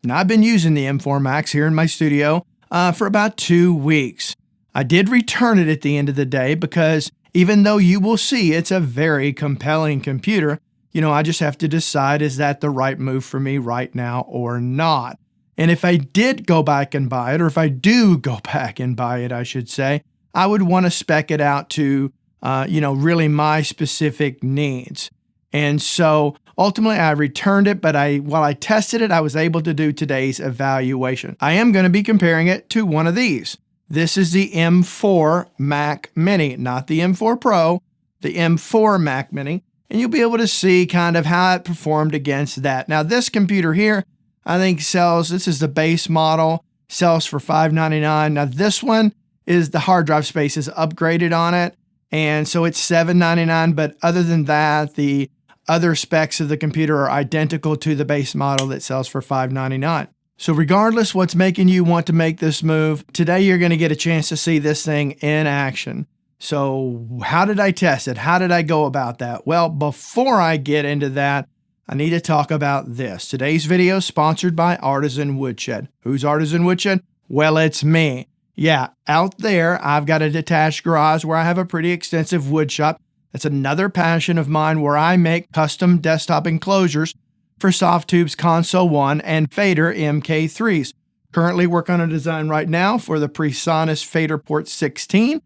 Now, I've been using the M4 Max here in my studio for about 2 weeks. I did return it at the end of the day because even though you will see it's a very compelling computer, I just have to decide, is that the right move for me right now or not? And if I did go back and buy it, or if I do go back and buy it, I should say, I would want to spec it out to, really my specific needs. And so ultimately I returned it, but while I tested it, I was able to do today's evaluation. I am going to be comparing it to one of these. This is the M4 Mac Mini, not the M4 Pro, the M4 Mac Mini. And you'll be able to see kind of how it performed against that. Now, this computer here, I think this is the base model, sells for $599. Now, this one is the hard drive space is upgraded on it, and so it's $799. But other than that, the other specs of the computer are identical to the base model that sells for $599. So regardless what's making you want to make this move, today you're going to get a chance to see this thing in action. So how did I test it? How did I go about that? Well, before I get into that, I need to talk about this. Today's video is sponsored by Artisan Woodshed. Who's Artisan Woodshed? Well, it's me. Yeah, out there, I've got a detached garage where I have a pretty extensive wood shop. That's another passion of mine, where I make custom desktop enclosures for Softtube's Console 1 and Fader MK3s. Currently work on a design right now for the PreSonus Fader Port 16.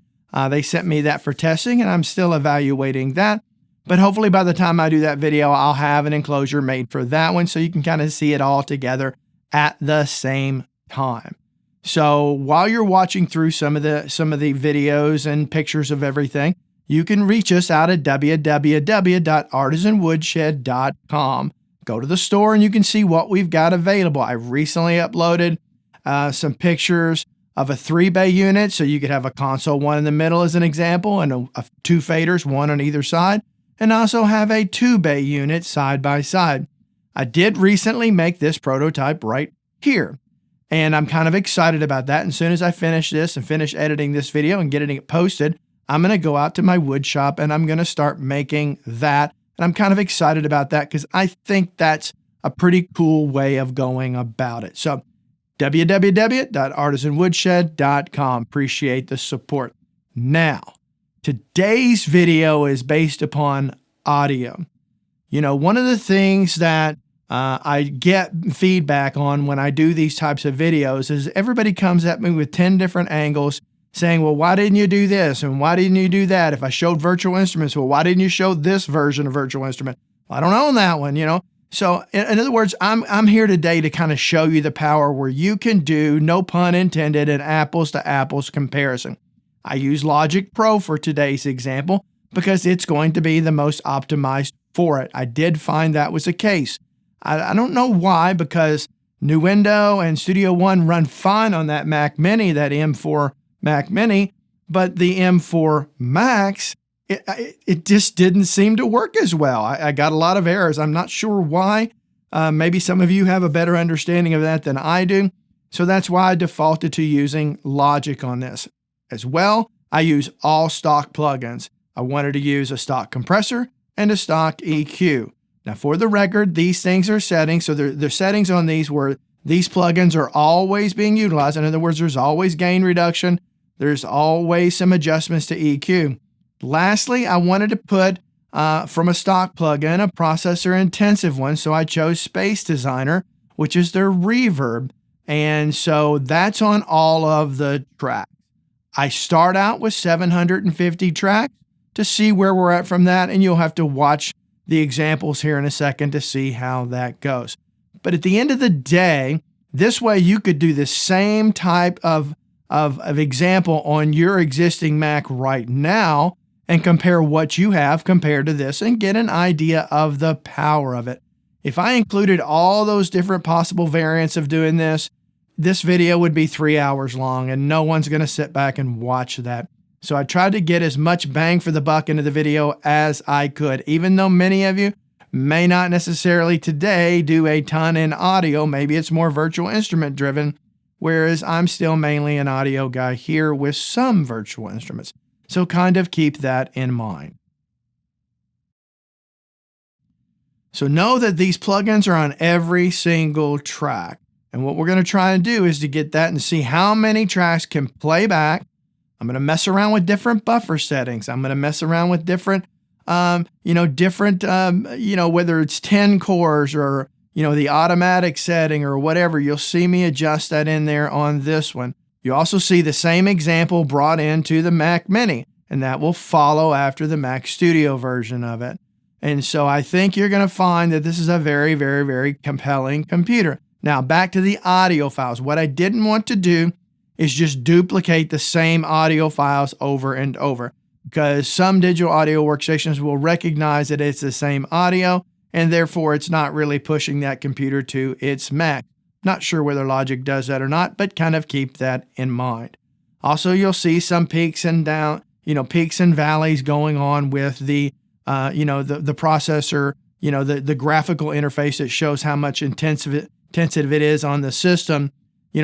They sent me that for testing, and I'm still evaluating that. But hopefully by the time I do that video, I'll have an enclosure made for that one, so you can kind of see it all together at the same time. So while you're watching through some of the videos and pictures of everything, you can reach us out at www.artisanwoodshed.com. Go to the store and you can see what we've got available. I recently uploaded some pictures of a 3-bay unit, so you could have a Console 1 in the middle as an example, and 2 faders, one on either side, and also have a 2-bay unit side by side. I did recently make this prototype right here, and I'm kind of excited about that. And as soon as I finish this and finish editing this video and getting it posted, I'm going to go out to my wood shop and I'm going to start making that. And I'm kind of excited about that because I think that's a pretty cool way of going about it. So www.artisanwoodshed.com. Appreciate the support. Now, today's video is based upon audio. One of the things that I get feedback on when I do these types of videos is everybody comes at me with 10 different angles saying, well, why didn't you do this? And why didn't you do that? If I showed virtual instruments, well, why didn't you show this version of virtual instrument? Well, I don't own that one, So in other words, I'm here today to kind of show you the power where you can do, no pun intended, an apples to apples comparison. I use Logic Pro for today's example because it's going to be the most optimized for it. I did find that was the case. I don't know why, because Nuendo and Studio One run fine on that Mac Mini, that M4 Mac Mini, but the M4 Max, it just didn't seem to work as well. I got a lot of errors. I'm not sure why. Maybe some of you have a better understanding of that than I do. So that's why I defaulted to using Logic on this. As well, I use all stock plugins. I wanted to use a stock compressor and a stock EQ. Now, for the record, these things are settings. So the settings on these where these plugins are always being utilized. In other words, there's always gain reduction. There's always some adjustments to EQ. Lastly, I wanted to put from a stock plugin, a processor intensive one. So I chose Space Designer, which is their reverb. And so that's on all of the tracks. I start out with 750 tracks to see where we're at from that. And you'll have to watch the examples here in a second to see how that goes. But at the end of the day, this way you could do the same type of example on your existing Mac right now and compare what you have compared to this and get an idea of the power of it. If I included all those different possible variants of doing this video would be 3 hours long and no one's going to sit back and watch that. So I tried to get as much bang for the buck into the video as I could, even though many of you may not necessarily today do a ton in audio. Maybe it's more virtual instrument driven, whereas I'm still mainly an audio guy here with some virtual instruments. So kind of keep that in mind. So know that these plugins are on every single track. And what we're going to try and do is to get that and see how many tracks can play back. I'm going to mess around with different buffer settings. I'm going to mess around with different, whether it's 10 cores or, the automatic setting or whatever. You'll see me adjust that in there on this one. You also see the same example brought into the Mac Mini, and that will follow after the Mac Studio version of it. And so I think you're going to find that this is a very, very, very compelling computer. Now, back to the audio files. What I didn't want to do is just duplicate the same audio files over and over, because some digital audio workstations will recognize that it's the same audio, and therefore it's not really pushing that computer to its max. Not sure whether Logic does that or not, but kind of keep that in mind. Also, you'll see some peaks and valleys going on with the processor, the graphical interface that shows how much intensive it is on the system.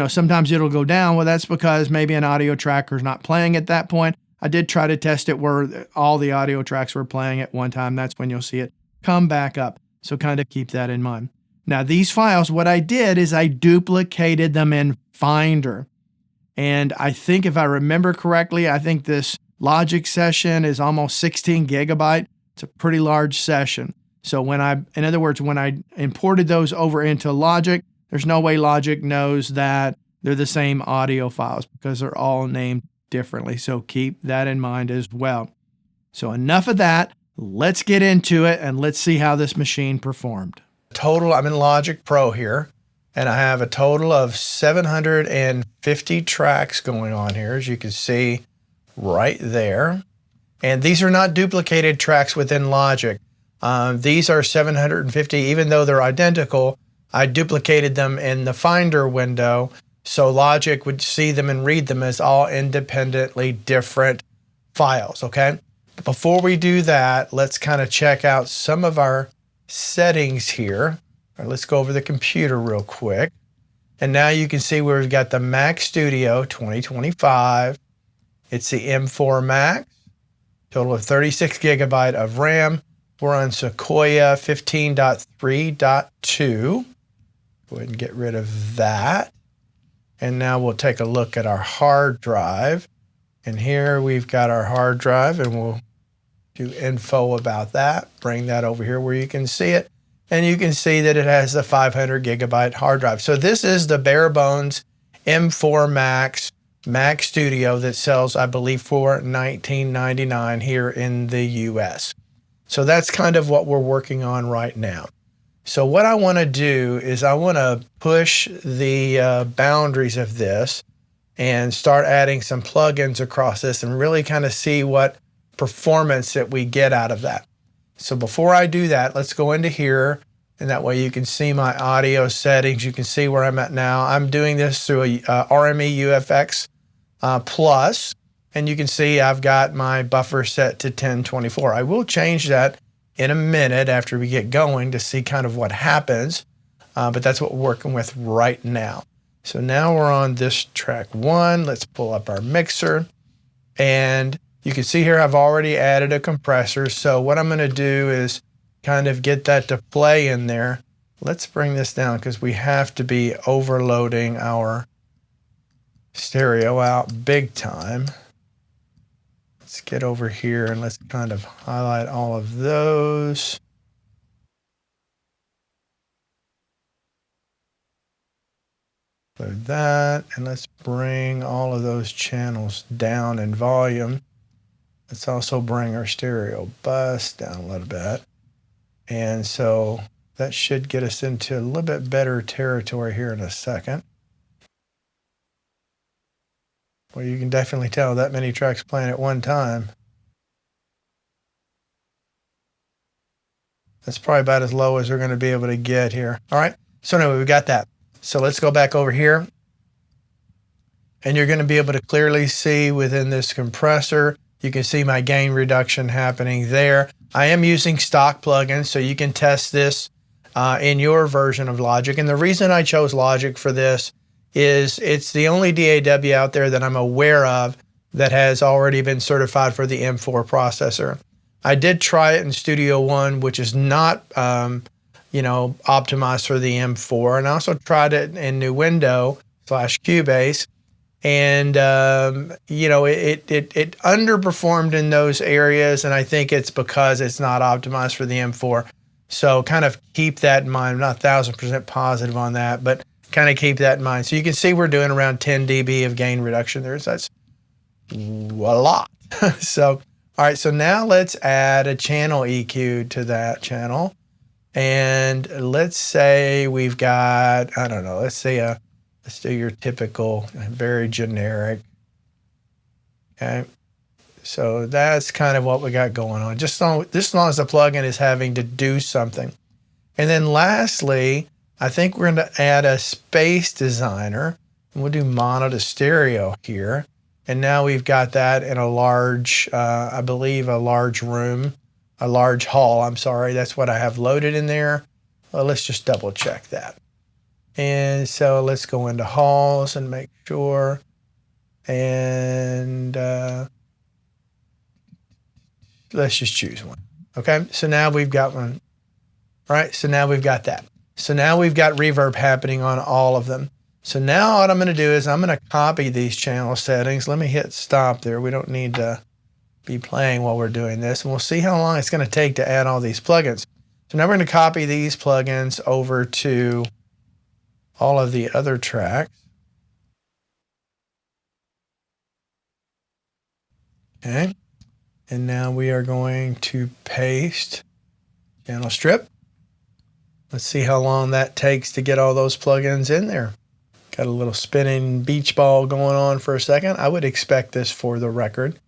Sometimes it'll go down. Well, that's because maybe an audio tracker is not playing at that point. I did try to test it where all the audio tracks were playing at one time. That's when you'll see it come back up. So kind of keep that in mind. Now, these files, what I did is I duplicated them in Finder. And I think if I remember correctly, I think this Logic session is almost 16 gigabyte. It's a pretty large session. So when I imported those over into Logic, there's no way Logic knows that they're the same audio files because they're all named differently. So keep that in mind as well. So enough of that. Let's get into it and let's see how this machine performed. Total, I'm in Logic Pro here, and I have a total of 750 tracks going on here, as you can see right there. And these are not duplicated tracks within Logic. These are 750, even though they're identical. I duplicated them in the Finder window, so Logic would see them and read them as all independently different files, okay? But before we do that, let's kind of check out some of our settings here. All right, let's go over the computer real quick. And now you can see where we've got the Mac Studio 2025. It's the M4 Max, total of 36 gigabyte of RAM. We're on Sequoia 15.3.2. Go ahead and get rid of that. And now we'll take a look at our hard drive. And here we've got our hard drive, and we'll do info about that. Bring that over here where you can see it. And you can see that it has the 500 gigabyte hard drive. So this is the bare bones M4 Max Mac Studio that sells, I believe, for $19.99 here in the US. So that's kind of what we're working on right now. So what I want to do is I want to push the boundaries of this and start adding some plugins across this and really kind of see what performance that we get out of that. So before I do that, let's go into here, and that way you can see my audio settings. You can see where I'm at now. I'm doing this through a RME UFX Plus, and you can see I've got my buffer set to 1024. I will change that in a minute after we get going to see kind of what happens, but that's what we're working with right now. So now we're on this track 1. Let's pull up our mixer, and you can see here I've already added a compressor. So what I'm going to do is kind of get that to play in there. Let's bring this down because we have to be overloading our stereo out big time. Let's get over here and let's kind of highlight all of those. Load that, and let's bring all of those channels down in volume. Let's also bring our stereo bus down a little bit. And so that should get us into a little bit better territory here in a second. Well, you can definitely tell that many tracks playing at one time. That's probably about as low as we're going to be able to get here. All right, so anyway, we got that. So let's go back over here. And you're going to be able to clearly see within this compressor, you can see my gain reduction happening there. I am using stock plugins, so you can test this in your version of Logic. And the reason I chose Logic for this is it's the only DAW out there that I'm aware of that has already been certified for the M4 processor. I did try it in Studio One, which is not optimized for the M4. And I also tried it in New Window / Cubase. And, it underperformed in those areas. And I think it's because it's not optimized for the M4. So kind of keep that in mind. I'm not 1,000% positive on that, but kind of keep that in mind. So you can see we're doing around 10 dB of gain reduction there. So that's a lot. So, all right. So now let's add a channel EQ to that channel. And let's say we've got, I don't know, let's do your typical, very generic. Okay. So that's kind of what we got going on. Just as long as the plugin is having to do something. And then lastly, I think we're going to add a space designer. And we'll do mono to stereo here. And now we've got that in a large, I believe a large room, a large hall. I'm sorry, that's what I have loaded in there. Well, let's just double check that. And so let's go into halls and make sure. And let's just choose one. Okay, so now we've got one. All right, so now we've got that. So now we've got reverb happening on all of them. So now what I'm going to do is I'm going to copy these channel settings. Let me hit stop there. We don't need to be playing while we're doing this. And we'll see how long it's going to take to add all these plugins. So now we're going to copy these plugins over to all of the other tracks. Okay. And now we are going to paste channel strip. Let's see how long that takes to get all those plugins in there. Got a little spinning beach ball going on for a second. I would expect this for the record.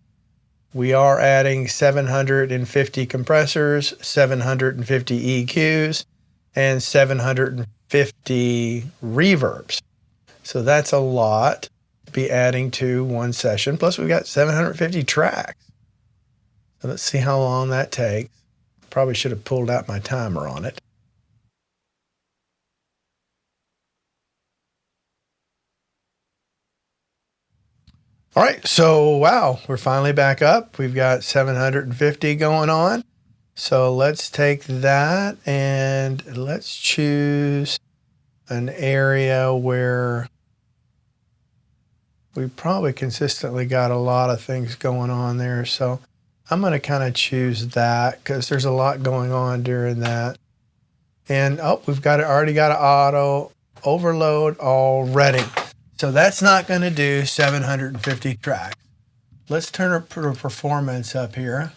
We are adding 750 compressors, 750 EQs, and 750 reverbs. So that's a lot to be adding to one session. Plus we've got 750 tracks. So let's see how long that takes. Probably should have pulled out my timer on it. All right, so wow, we're finally back up. We've got 750 going on. So let's take that and let's choose an area where we probably consistently got a lot of things going on there. So I'm going to kind of choose that because there's a lot going on during that. And oh, we've got it already got an auto overload already. So that's not going to do 750 tracks. Let's turn our performance up here.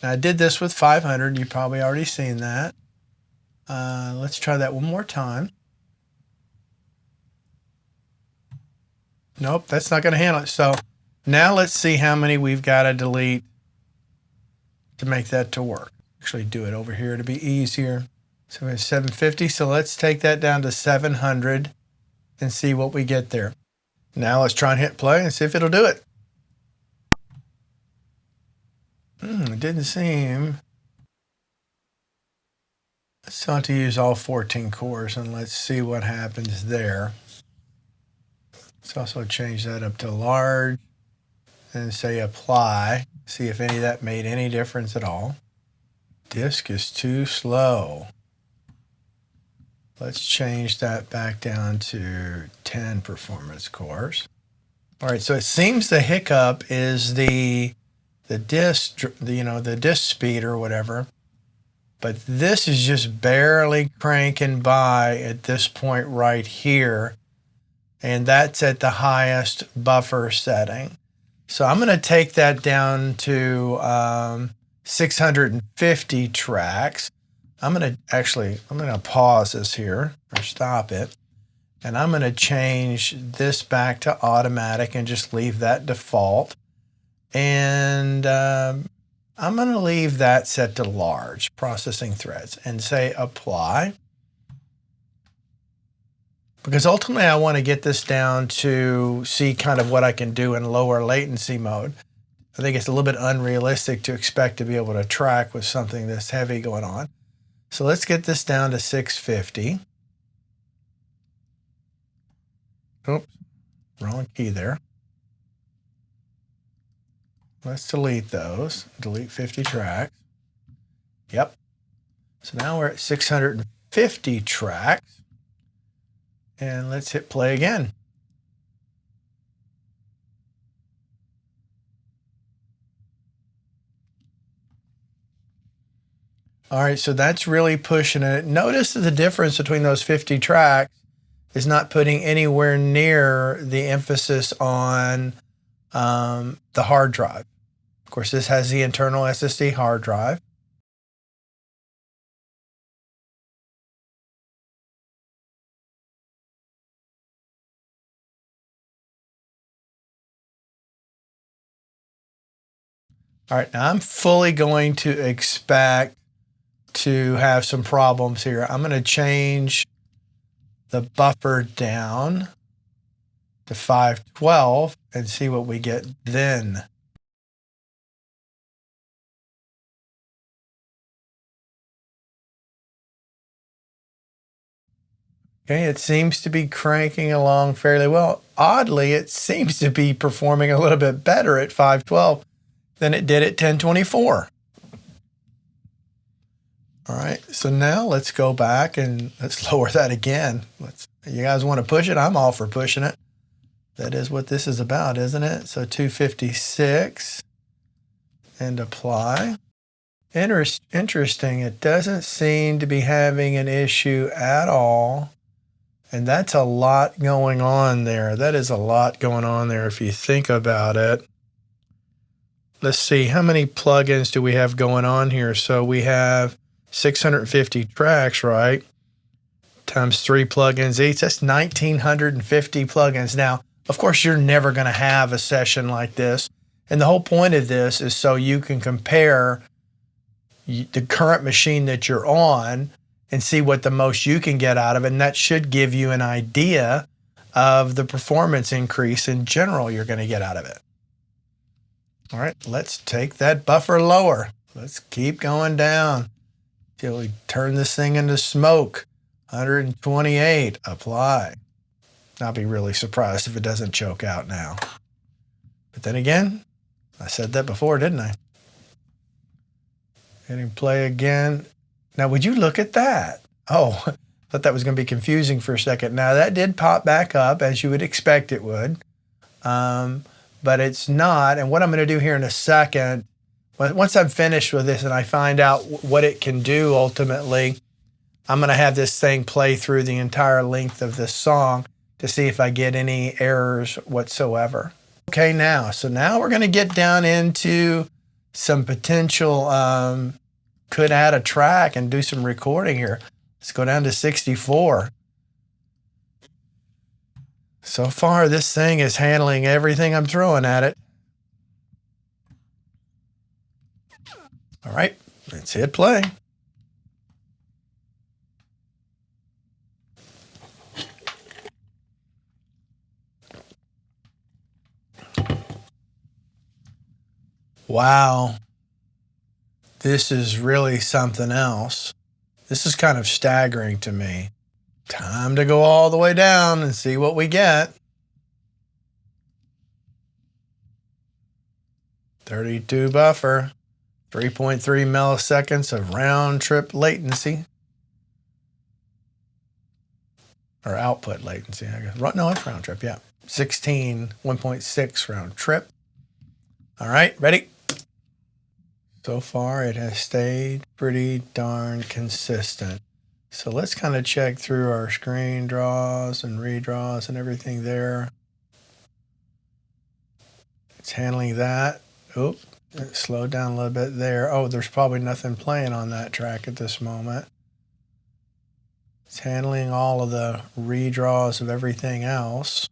Now I did this with 500. You've probably already seen that. Let's try that one more time. Nope, that's not going to handle it. So now let's see how many we've got to delete to make that to work. Actually do it over here to be easier. So we have 750. So let's take that down to 700 and see what we get there. Now let's try and hit play and see if it'll do it. It didn't seem. Let's not to use all 14 cores and let's see what happens there. Let's also change that up to large and say apply. See if any of that made any difference at all. Disk is too slow. Let's change that back down to 10 performance cores. All right, so it seems the hiccup is the disk, the disk speed or whatever. But this is just barely cranking by at this point right here. And that's at the highest buffer setting. So I'm going to take that down to 650 tracks. I'm going to pause this here or stop it. And I'm going to change this back to automatic and just leave that default. And I'm going to leave that set to large processing threads and say apply. Because ultimately I want to get this down to see kind of what I can do in lower latency mode. I think it's a little bit unrealistic to expect to be able to track with something this heavy going on. So let's get this down to 650. Oops, wrong key there. Let's delete those. Delete 50 tracks. Yep. So now we're at 650 tracks. And let's hit play again. All right, so that's really pushing it. Notice that the difference between those 50 tracks is not putting anywhere near the emphasis on the hard drive. Of course, this has the internal SSD hard drive. All right, now I'm fully going to expect to have some problems here. I'm going to change the buffer down to 512 and see what we get then. Okay, it seems to be cranking along fairly well. Oddly, it seems to be performing a little bit better at 512 than it did at 1024. All right, so now let's go back and let's lower that again. You guys want to push it? I'm all for pushing it. That is what this is about, isn't it? So 256 and apply. Interesting. It doesn't seem to be having an issue at all. And that's a lot going on there. That is a lot going on there if you think about it. Let's see, how many plugins do we have going on here? So we have 650 tracks, right? Times 3 plugins each. That's 1,950 plugins. Now, of course, you're never going to have a session like this. And the whole point of this is so you can compare the current machine that you're on and see what the most you can get out of it. And that should give you an idea of the performance increase in general you're going to get out of it. All right, let's take that buffer lower. Let's keep going down till we turn this thing into smoke. 128, apply. I'll be really surprised if it doesn't choke out now. But then again, I said that before, didn't I? Hitting play again. Now, would you look at that? Oh, I thought that was going to be confusing for a second. Now, that did pop back up, as you would expect it would. But it's not. And what I'm going to do here in a second, once I'm finished with this and I find out what it can do ultimately, I'm going to have this thing play through the entire length of this song to see if I get any errors whatsoever. Okay, so now we're going to get down into some potential, could add a track and do some recording here. Let's go down to 64. So far, this thing is handling everything I'm throwing at it. All right, let's hit play. Wow, this is really something else. This is kind of staggering to me. Time to go all the way down and see what we get. 32 buffer, 3.3 milliseconds of round trip latency. Or output latency, I guess. No, it's round trip, yeah. 1.6 round trip. All right, ready? So far, it has stayed pretty darn consistent. So let's kind of check through our screen draws and redraws and everything there. It's handling that. Oop, it slowed down a little bit there. Oh, there's probably nothing playing on that track at this moment. It's handling all of the redraws of everything else.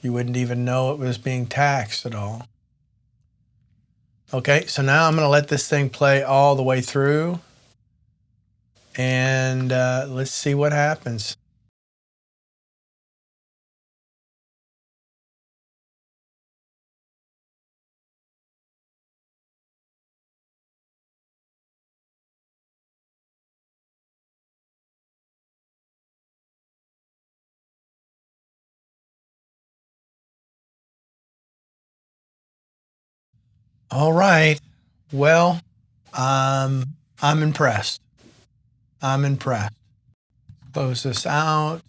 You wouldn't even know it was being taxed at all. Okay, so now I'm going to let this thing play all the way through. And let's see what happens. All right. Well, I'm impressed. I'm impressed. Close this out.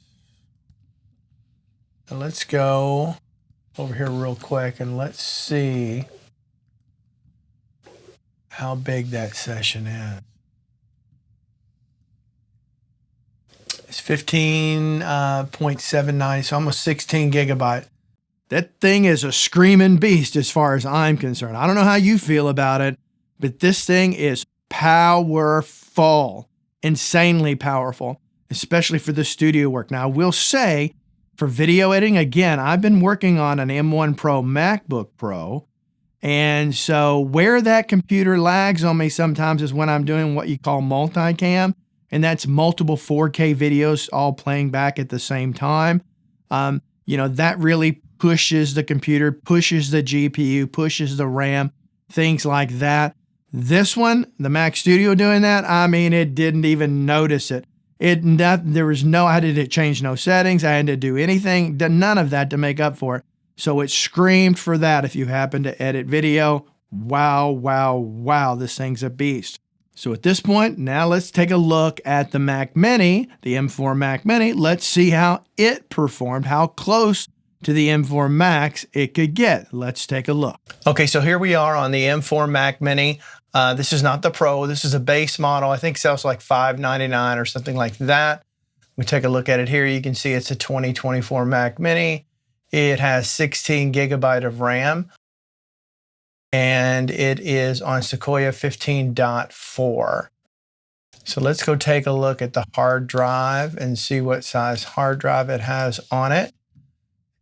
And let's go over here real quick and let's see how big that session is. It's 15.79, so almost 16 gigabyte. That thing is a screaming beast as far as I'm concerned. I don't know how you feel about it, but this thing is powerful, insanely powerful, especially for the studio work. Now, I will say for video editing, again, I've been working on an M1 Pro MacBook Pro. And so where that computer lags on me sometimes is when I'm doing what you call multicam, and that's multiple 4K videos all playing back at the same time. That really pushes the computer, pushes the GPU, pushes the RAM, things like that. This one, the Mac Studio doing that, I mean, it didn't even notice it. I had to change no settings. I had to do anything, none of that to make up for it. So it screamed for that if you happen to edit video. Wow, wow, wow, this thing's a beast. So at this point, now let's take a look at the Mac Mini, the M4 Mac Mini. Let's see how it performed, how close to the M4 Max it could get. Let's take a look. Okay, so here we are on the M4 Mac Mini. This is not the Pro. This is a base model. I think it sells like $599 or something like that. We take a look at it here. You can see it's a 2024 Mac Mini. It has 16 gigabyte of RAM, and it is on Sequoia 15.4. So let's go take a look at the hard drive and see what size hard drive it has on it.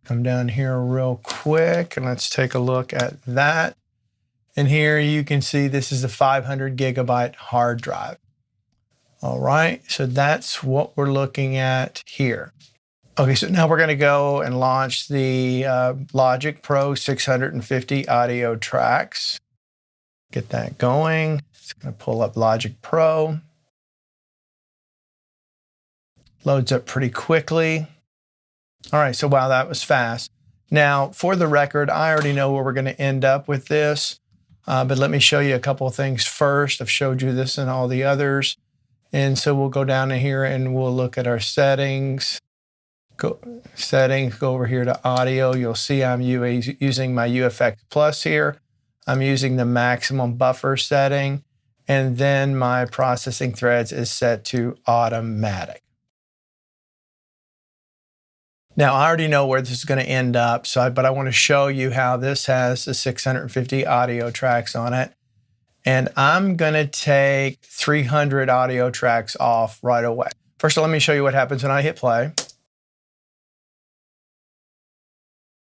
Come down here real quick and let's take a look at that. And here you can see this is a 500 gigabyte hard drive. All right, so that's what we're looking at here. Okay, so now we're going to go and launch the Logic Pro 650 audio tracks. Get that going. It's going to pull up Logic Pro. Loads up pretty quickly. All right, so wow, that was fast. Now, for the record, I already know where we're going to end up with this, but let me show you a couple of things first. I've showed you this and all the others. And so we'll go down to here and we'll look at our settings. Go over here to audio. You'll see I'm using my UFX Plus here. I'm using the maximum buffer setting, and then my processing threads is set to automatic. Now, I already know where this is going to end up, but I want to show you how this has the 650 audio tracks on it. And I'm going to take 300 audio tracks off right away. First, let me show you what happens when I hit play.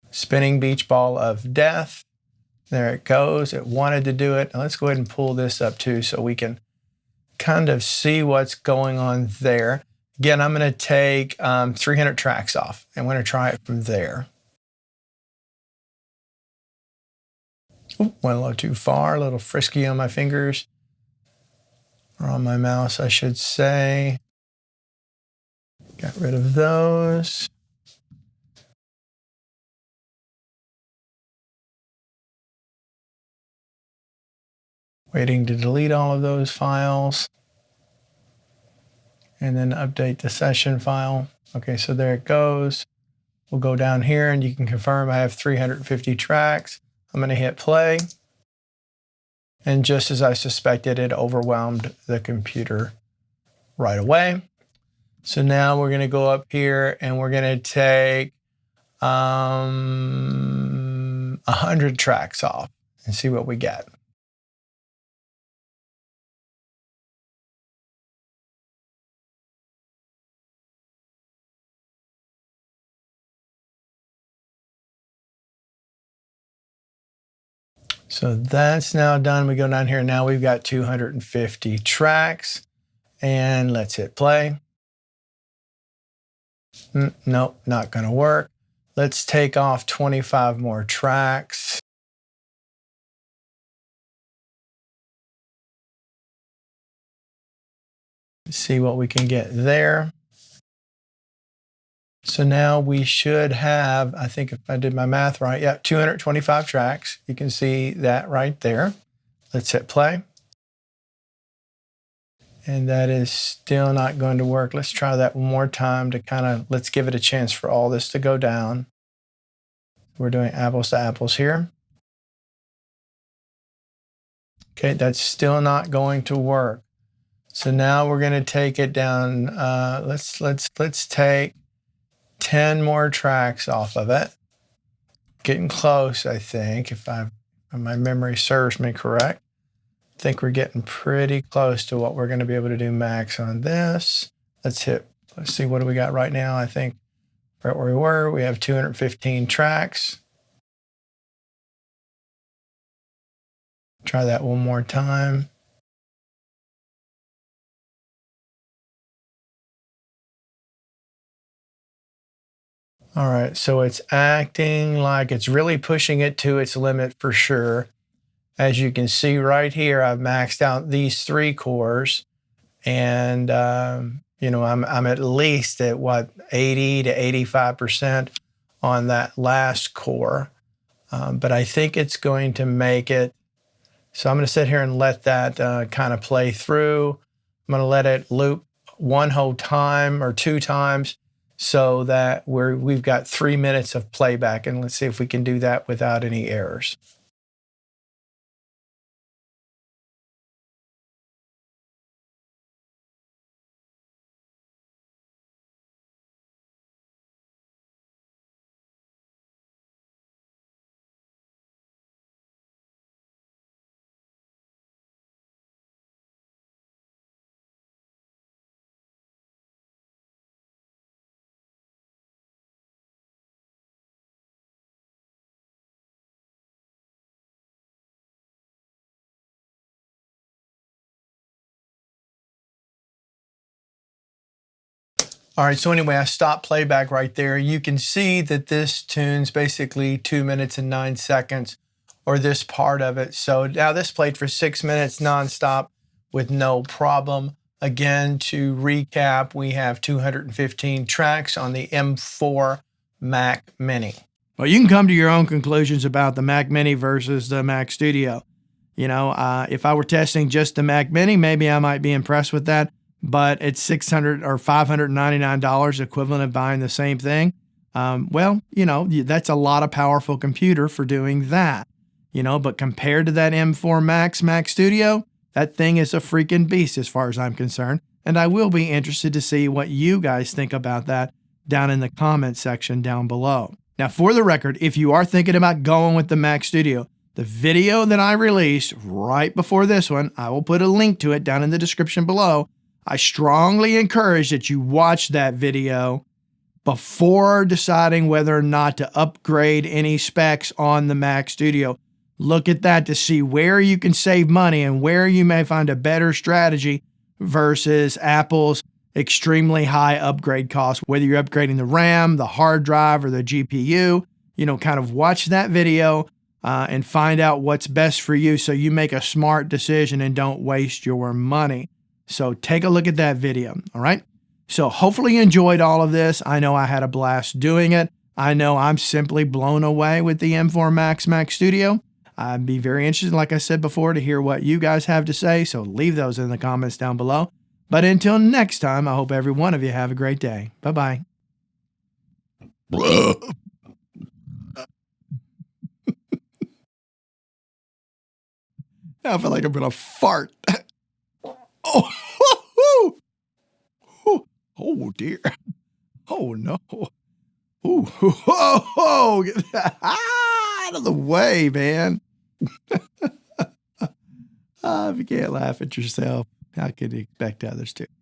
Spinning beach ball of death. There it goes. It wanted to do it. Now let's go ahead and pull this up too so we can kind of see what's going on there. Again, I'm going to take 300 tracks off. I'm going to try it from there. Ooh, went a little too far, a little frisky on my fingers. Or on my mouse, I should say. Got rid of those. Waiting to delete all of those files. And then update the session file. Okay, so there it goes. We'll go down here and you can confirm I have 350 tracks. I'm going to hit play. And just as I suspected, it overwhelmed the computer right away. So now we're going to go up here and we're going to take 100 tracks off and see what we get. So that's now done. We go down here. Now we've got 250 tracks. And let's hit play. Nope, not going to work. Let's take off 25 more tracks. See what we can get there. So now we should have, I think if I did my math right, yeah, 225 tracks. You can see that right there. Let's hit play. And that is still not going to work. Let's try that one more time to let's give it a chance for all this to go down. We're doing apples to apples here. Okay, that's still not going to work. So now we're going to take it down. Let's take 10 more tracks off of it. Getting close, I think, if my memory serves me correct. I think we're getting pretty close to what we're going to be able to do max on this. Let's see, what do we got right now? I think right where we were, we have 215 tracks. Try that one more time. All right, so it's acting like it's really pushing it to its limit for sure. As you can see right here, I've maxed out these 3 cores, and you know, I'm at least at what, 80 to 85% on that last core, but I think it's going to make it. So I'm going to sit here and let that kind of play through. I'm going to let it loop one whole time or 2 times so that we've got 3 minutes of playback, and let's see if we can do that without any errors. All right, so anyway, I stopped playback right there. You can see that this tune's basically 2 minutes and 9 seconds, or this part of it. So now this played for 6 minutes nonstop with no problem. Again, to recap, we have 215 tracks on the M4 Mac Mini. Well, you can come to your own conclusions about the Mac Mini versus the Mac Studio. You know, if I were testing just the Mac Mini, maybe I might be impressed with that. But it's $600 or $599 equivalent of buying the same thing. Well, you know, that's a lot of powerful computer for doing that, you know, but compared to that M4 Max Mac Studio, that thing is a freaking beast as far as I'm concerned. And I will be interested to see what you guys think about that down in the comment section down below. Now, for the record, if you are thinking about going with the Mac Studio, the video that I released right before this one, I will put a link to it down in the description below. I strongly encourage that you watch that video before deciding whether or not to upgrade any specs on the Mac Studio. Look at that to see where you can save money and where you may find a better strategy versus Apple's extremely high upgrade cost, whether you're upgrading the RAM, the hard drive, or the GPU. You know, kind of watch that video and find out what's best for you so you make a smart decision and don't waste your money. So take a look at that video, all right? So hopefully you enjoyed all of this. I know I had a blast doing it. I know I'm simply blown away with the M4 Max Mac Studio. I'd be very interested, like I said before, to hear what you guys have to say, so leave those in the comments down below. But until next time, I hope every one of you have a great day. Bye-bye. I feel like I'm going to fart. Oh, oh dear. Oh no. Ooh, oh, get that out of the way, man. If you can't laugh at yourself, how can you expect others to?